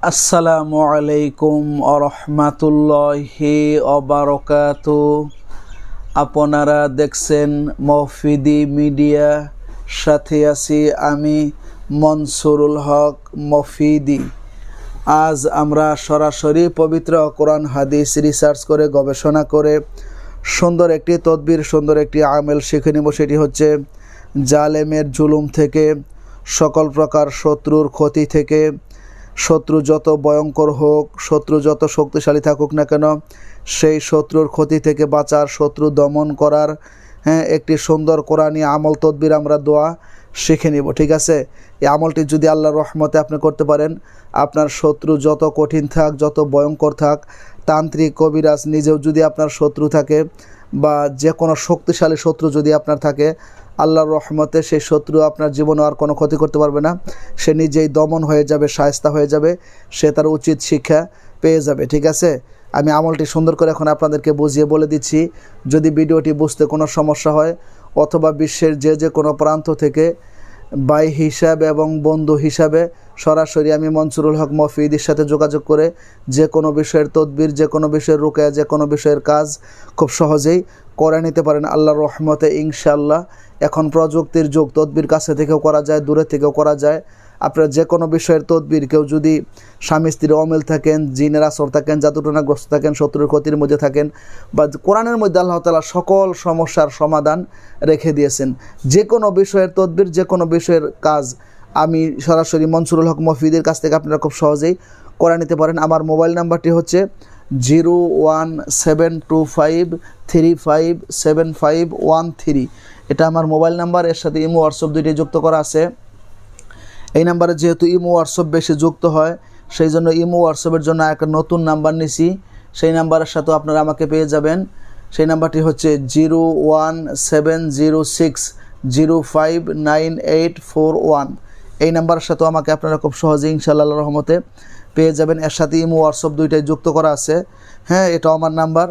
আসসালামু আলাইকুম আরহামাতুল্লাহি অবারকাতু। আপনারা দেখছেন মফিদি মিডিয়া, সাথে আছি আমি মনসুরুল হক মফিদি। আজ আমরা সরাসরি পবিত্র কোরআন হাদিস রিসার্চ করে গবেষণা করে সুন্দর একটি তদবির, সুন্দর একটি আমেল শিখে নেব। সেটি হচ্ছে জালেমের জুলুম থেকে, সকল প্রকার শত্রুর ক্ষতি থেকে, শত্রু যত ভয়ঙ্কর হোক, শত্রু যত শক্তিশালী থাকুক না কেন, সেই শত্রুর ক্ষতি থেকে বাঁচার, শত্রু দমন করার একটি সুন্দর কোরআনী আমল তদবির আমরা দোয়া শিখে নিব। ঠিক আছে, এই আমলটি যদি আল্লাহর রহমতে আপনি করতে পারেন, আপনার শত্রু যত কঠিন থাক, যত ভয়ঙ্কর থাক, তান্ত্রিক কবিরাজ নিজেও যদি আপনার শত্রু থাকে বা যে কোনো শক্তিশালী শত্রু যদি আপনার থাকে, আল্লাহর রহমতে সেই শত্রু আপনার জীবনে আর কোনো ক্ষতি করতে পারবে না। সে নিজেই দমন হয়ে যাবে, শায়েস্তা হয়ে যাবে, সে তার উচিত শিক্ষা পেয়ে যাবে। ঠিক আছে, আমি আমলটি সুন্দর করে এখন আপনাদেরকে বুঝিয়ে বলে দিচ্ছি। যদি ভিডিওটি বুঝতে কোনো সমস্যা হয় অথবা বিশ্বের যে কোনো প্রান্ত থেকে ভাই হিসাবে এবং বন্ধু হিসাবে সরাসরি আমি মনসুরুল হক মফিদির সাথে যোগাযোগ করে যে কোনো বিষয়ের তদবির, যে কোনো বিষয়ের রুকায়া, যে কোনো বিষয়ের কাজ খুব সহজেই করে নিতে পারেন আল্লাহর রহমতে ইনশাআল্লাহ। এখন প্রযুক্তির যুগ, তদবির কাছে থেকেও করা যায়, দূরে থেকেও করা যায়। আপনারা যে কোনো বিষয়ের তদবির, কেউ যদি স্বামী স্ত্রীর অমিল থাকেন, জিনের আসর থাকেন, জাদুটনাগ্রস্ত থাকেন, শত্রুর ক্ষতির মধ্যে থাকেন, বা কোরআনের মধ্যে আল্লাহ তাআলা সকল সমস্যার সমাধান রেখে দিয়েছেন। যে কোনো বিষয়ের তদবির, যে কোনো বিষয়ের কাজ আমি সরাসরি মনসুরুল হক মফিদের কাছ থেকে আপনারা খুব সহজেই করে নিতে পারেন। আমার মোবাইল নাম্বারটি হচ্ছে 01725357513। এটা আমার মোবাইল নাম্বার। এর সাথে ইমো হোয়াটসঅ্যাপ দুইটি যুক্ত করা আছে। এই নাম্বারে যেহেতু ইমো হোয়াটসঅ্যাপ বেশি যুক্ত হয়, সেই জন্য ইমো হোয়াটসঅ্যাপের জন্য একটা নতুন নাম্বার নিছি। সেই নাম্বারের সাথেও আপনারা আমাকে পেয়ে যাবেন। সেই নাম্বারটি হচ্ছে 01706059841। এই নাম্বারের সাথেও আমাকে আপনারা খুব সহজে ইনশাআল্লাহ রহমতে পেয়ে যাবেন। এর সাথে ইমো হোয়াটসঅ্যাপ দুইটাই যুক্ত করা আছে। এটাও আমার নাম্বার।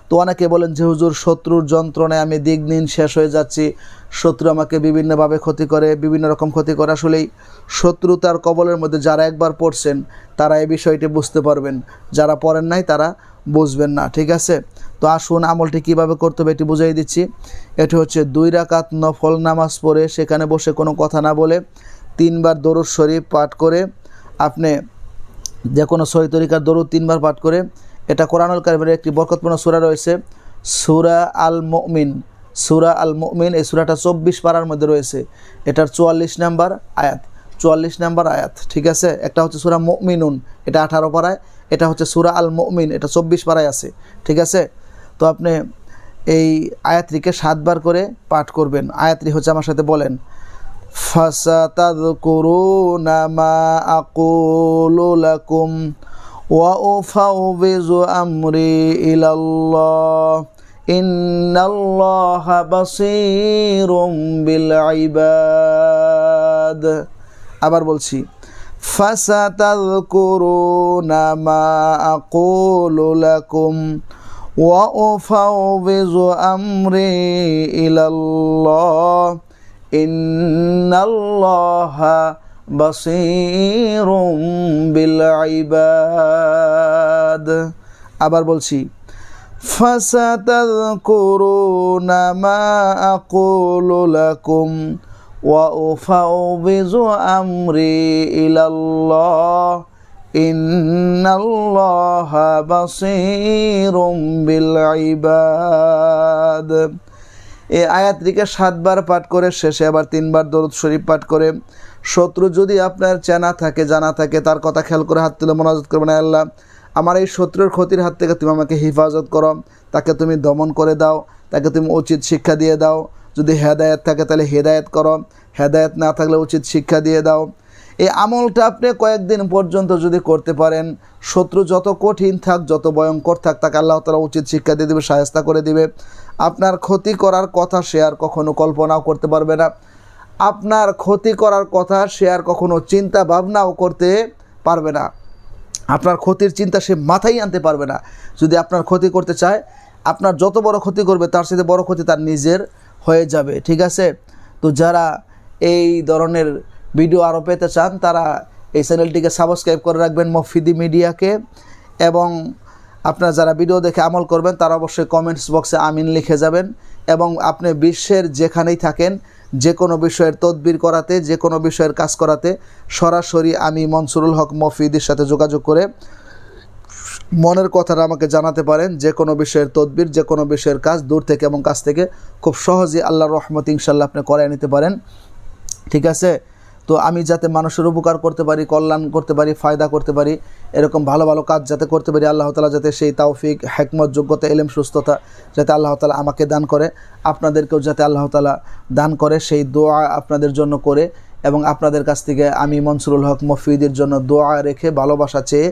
তো অনেকে বলেন যে হুজুর, শত্রুর যন্ত্রণায় আমি দিন শেষ হয়ে যাচ্ছি, শত্রু আমাকে বিভিন্নভাবে ক্ষতি করে, বিভিন্ন রকম ক্ষতি করে। আসলেই শত্রুতার কবলের মধ্যে যারা একবার পড়ছেন তারা এই বিষয়টি বুঝতে পারবেন, যারা পড়েন নাই তারা বুঝবেন না। ঠিক আছে, তো আসুন আমলটি কীভাবে করতে হবে এটি বুঝিয়ে দিচ্ছি। এটি হচ্ছে 2 রাকাত নফল নামাজ পড়ে সেখানে বসে কোনো কথা না বলে 3 বার দরুদ শরীফ পাঠ করে, আপনি যে কোনো সহি তরিকার দরুদ 3 বার পাঠ করে, এটা কোরআনুল কারীমের একটি বরকতপূর্ণ সূরা রয়েছে, সূরা আল মুমিন। সূরা আল মুমিন, এই সূরাটা 24 পারার মধ্যে রয়েছে। এটার 44 নাম্বার আয়াত, 44 নাম্বার আয়াত। ঠিক আছে, একটা হচ্ছে সূরা মুমিনুন, এটা 18 পারায়, এটা হচ্ছে সূরা আল মুমিন, এটা 24 পারায় আছে। ঠিক আছে, তো আপনি এই আয়াতটিকে 7 বার করে পাঠ করবেন। আয়াতটি হচ্ছে, আমার সাথে বলেন, ফাসাতাযকুরুনা মা আকুলু লাকুম ওয়া উফাউযু আমরি ইলাল্লাহ ইন্নাল্লাহা বাসীরুম বিল ইবাদ। আবার বলছি, ফাসাতাযকুরুনা মা আকুলু লাকুম ওয়া উফাউযু আমরি ইলাল্লাহ ইন্নাল্লাহা বাসীরুম বিল ইবাদ। আবার বলছি, ফাসাতাযকুরুনা মা আকুলু লাকুম ওয়া উফাউযু আমরি ইলাল্লাহ ইন্নাল্লাহা বাসীরুম বিল ইবাদ। এই আয়াতটিকে 7 বার পাঠ করে শেষে আবার 3 বার দরুদ শরীফ পাঠ করে, শত্রু যদি আপনার চেনা থাকে, জানা থাকে, তার কথা খেয়াল করে হাত তুলে মোনাজাত করবেন, আল্লাহ আমার এই শত্রুর ক্ষতির হাত থেকে তুমি আমাকে হেফাজত করো, তাকে তুমি দমন করে দাও, তাকে তুমি উচিত শিক্ষা দিয়ে দাও। যদি হেদায়েত থাকে তাহলে হেদায়েত করো, হেদায়েত না থাকলে উচিত শিক্ষা দিয়ে দাও। এই আমলটা আপনি কয়েকদিন পর্যন্ত যদি করতে পারেন, শত্রু যত কঠিন থাক, যত ভয়ঙ্কর থাক, তাকে আল্লাহ তাআলা উচিত শিক্ষা দিয়ে দেবে, শায়েস্তা করে দিবে। আপনার ক্ষতি করার কথা সে আর কখনো কল্পনাও করতে পারবে না, আপনার ক্ষতি করার কথা সে আর কখনো চিন্তা ভাবনাও করতে পারবে না, আপনার ক্ষতির চিন্তা সে মাথায় আনতে পারবে না। যদি আপনার ক্ষতি করতে চায়, আপনার যত বড় ক্ষতি করবে তার সাথে বড় ক্ষতি তার নিজের হয়ে যাবে। ঠিক আছে, তো যারা এই ধরনের ভিডিও আরও পেতে চান তারা এই চ্যানেলটিকে সাবস্ক্রাইব করে রাখবেন মফিদি মিডিয়াকে। এবং আপনারা যারা ভিডিও দেখে আমল করবেন তারা অবশ্যই কমেন্টস বক্সে আমিন লিখে যাবেন। এবং আপনি বিশ্বের যেখানেই থাকেন, যে কোনো বিষয়ের তদবির করাতে, যে কোনো বিষয়ের কাজ করাতে সরাসরি আমি মনসুরুল হক মফিদির সাথে যোগাযোগ করে মনের কথাটা আমাকে জানাতে পারেন। যে কোনো বিষয়ের তদবির, যে কোনো বিষয়ের কাজ দূর থেকে এবং কাছ থেকে খুব সহজেই আল্লাহর রহমত ইনশাল্লাহ আপনি করায় নিতে পারেন। ঠিক আছে? তো আমি যাতে মানুষের উপকার করতে পারি, কল্যাণ করতে পারি, ফায়দা করতে পারি, এরকম ভালো ভালো কাজ যাতে করতে পারি, আল্লাহ তাআলা যাতে সেই তৌফিক, হিকমত, যোগ্যতা, ইলম, সুস্থতা যাতে আল্লাহ তাআলা আমাকে দান করে, আপনাদেরকেও যাতে আল্লাহ তাআলা দান করে, সেই দোয়া আপনাদের জন্য করে এবং আপনাদের কাছ থেকে আমি মনসুরুল হক মফিদির জন্য দোয়া রেখে ভালোবাসা চেয়ে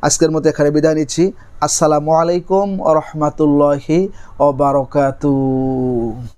আজকের মতো এখানে বিদায় নিচ্ছি। আসসালামু আলাইকুম ওয়া রাহমাতুল্লাহি ওয়া বারাকাতুহু।